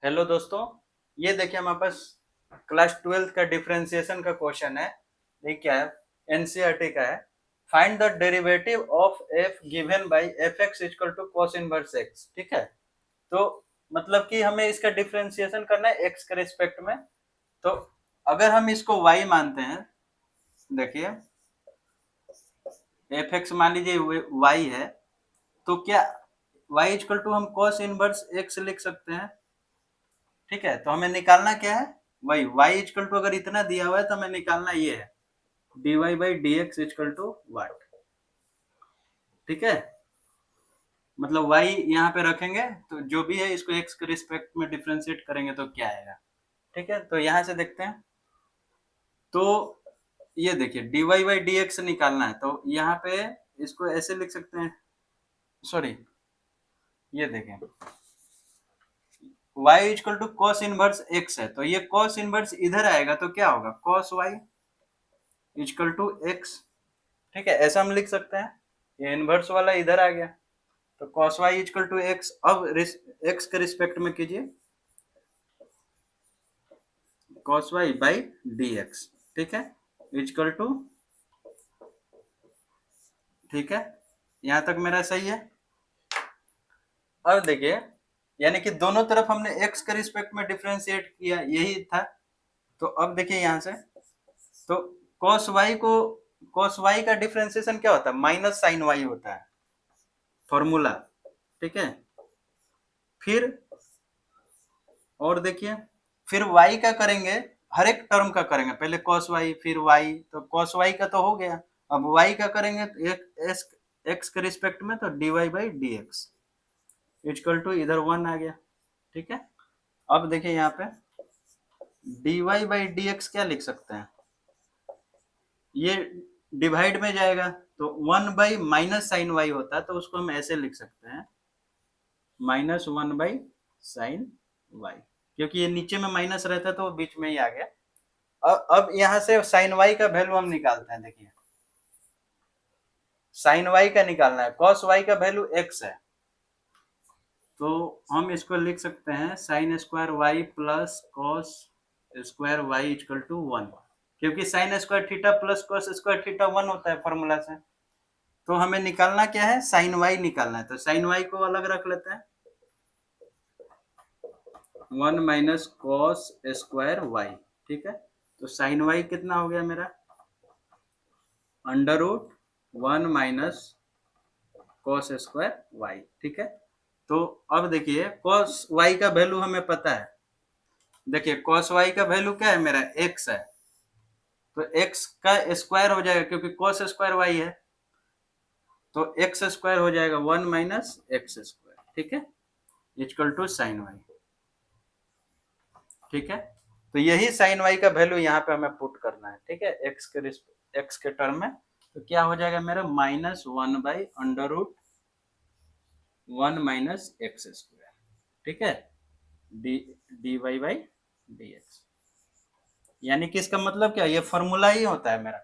Hello दोस्तों, ये देखिए हमारे पास क्लास 12th का डिफरेंशिएशन का क्वेश्चन है। ये क्या है? एनसीईआरटी का है। Find the derivative of F given by F X equal to cos inverse X. ठीक है, तो मतलब कि हमें इसका डिफरेंशिएशन करना है एक्स के रिस्पेक्ट में। तो अगर हम इसको वाई मानते हैं, देखिए एफ एक्स मान लीजिए वाई है, तो क्या वाई इक्वल टू हम कॉस इनवर्स एक्स लिख सकते हैं। ठीक है, तो हमें निकालना क्या है? वही y इक्वल टू अगर इतना दिया हुआ है तो हमें निकालना ये है dy by D x equal to what. ठीक है, मतलब y यहाँ पे रखेंगे तो जो भी है इसको x के रिस्पेक्ट में डिफरेंशिएट करेंगे तो क्या आएगा। ठीक है, तो यहाँ से देखते हैं। तो ये देखिए dy बाई डी एक्स निकालना है, तो यहाँ पे इसको ऐसे लिख सकते हैं। सॉरी, ये देखें y equal to cos inverse x है, तो ये कॉस इनवर्स इधर आएगा तो क्या होगा? Cos y equal to x। ठीक है, ऐसा हम लिख सकते हैं। ये इनवर्स वाला इधर आ गया, तो cos y equal to X. अब x के रिस्पेक्ट में कीजिए cos y by D X. ठीक है, इक्वल टू, ठीक है, यहां तक मेरा सही है। अब देखिए, यानी कि दोनों तरफ हमने x के रिस्पेक्ट में डिफरेंशिएट किया, यही था। तो अब देखिए यहां से, तो cos y का डिफरेंशिएशन क्या होता है? माइनस साइन y होता है, फॉर्मूला। ठीक है, फिर और देखिए, फिर y का करेंगे, हर एक टर्म का करेंगे। पहले cos y फिर y, तो cos y का तो हो गया। अब y का करेंगे तो एक x के रिस्पेक्ट में, तो dy by D x equal to इधर 1 आ गया। ठीक है, अब देखिए यहाँ पे dy बाई डी एक्स क्या लिख सकते हैं? ये डिवाइड में जाएगा तो 1 बाई माइनस साइन y होता है, तो उसको हम ऐसे लिख सकते हैं माइनस 1 बाई साइन y, क्योंकि ये नीचे में माइनस रहता है तो बीच में ही आ गया। अब यहाँ से साइन y का वैल्यू हम निकालते हैं। देखिए साइन y का निकालना है, cos y का वैल्यू x है, तो हम इसको लिख सकते हैं sine square y plus cos square y equal to 1, क्योंकि sine square theta plus cos square theta 1 होता है फॉर्मूला से। तो हमें निकालना क्या है? साइन y निकालना है, तो साइन y को अलग रख लेते हैं। 1 माइनस कॉस स्क्वायर y। ठीक है, तो साइन y कितना हो गया मेरा? Under root 1 minus cos square y। ठीक है, तो अब देखिए cos y का वैल्यू हमें पता है। देखिए cos y का वैल्यू क्या है मेरा? x है, तो x का स्क्वायर हो जाएगा, क्योंकि cos स्क्वायर y है, तो x स्क्वायर हो जाएगा 1 माइनस एक्स स्क्वायर। ठीक है, इक्वल टू साइन y। ठीक है, तो यही साइन y का वैल्यू यहाँ पे हमें पुट करना है। ठीक है, x के टर्म में, तो क्या हो जाएगा मेरा? Minus 1 by under root 1 minus X square. ठीक है, D Y by D X, यानी कि इसका मतलब क्या? ये फॉर्मूला ही होता है मेरा।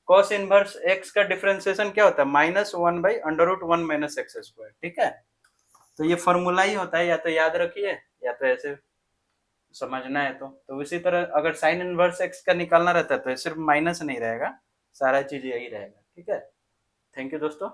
cos इनवर्स x का डिफरेंशिएशन क्या होता है? Minus 1 by under root 1 minus X square. ठीक है, तो ये फॉर्मूला ही होता है, या तो याद रखिए या तो ऐसे समझना है। तो इसी तरह अगर साइन इनवर्स एक्स का निकालना रहता है तो सिर्फ माइनस नहीं रहेगा, सारा चीज यही रहेगा। ठीक है, थैंक यू दोस्तों।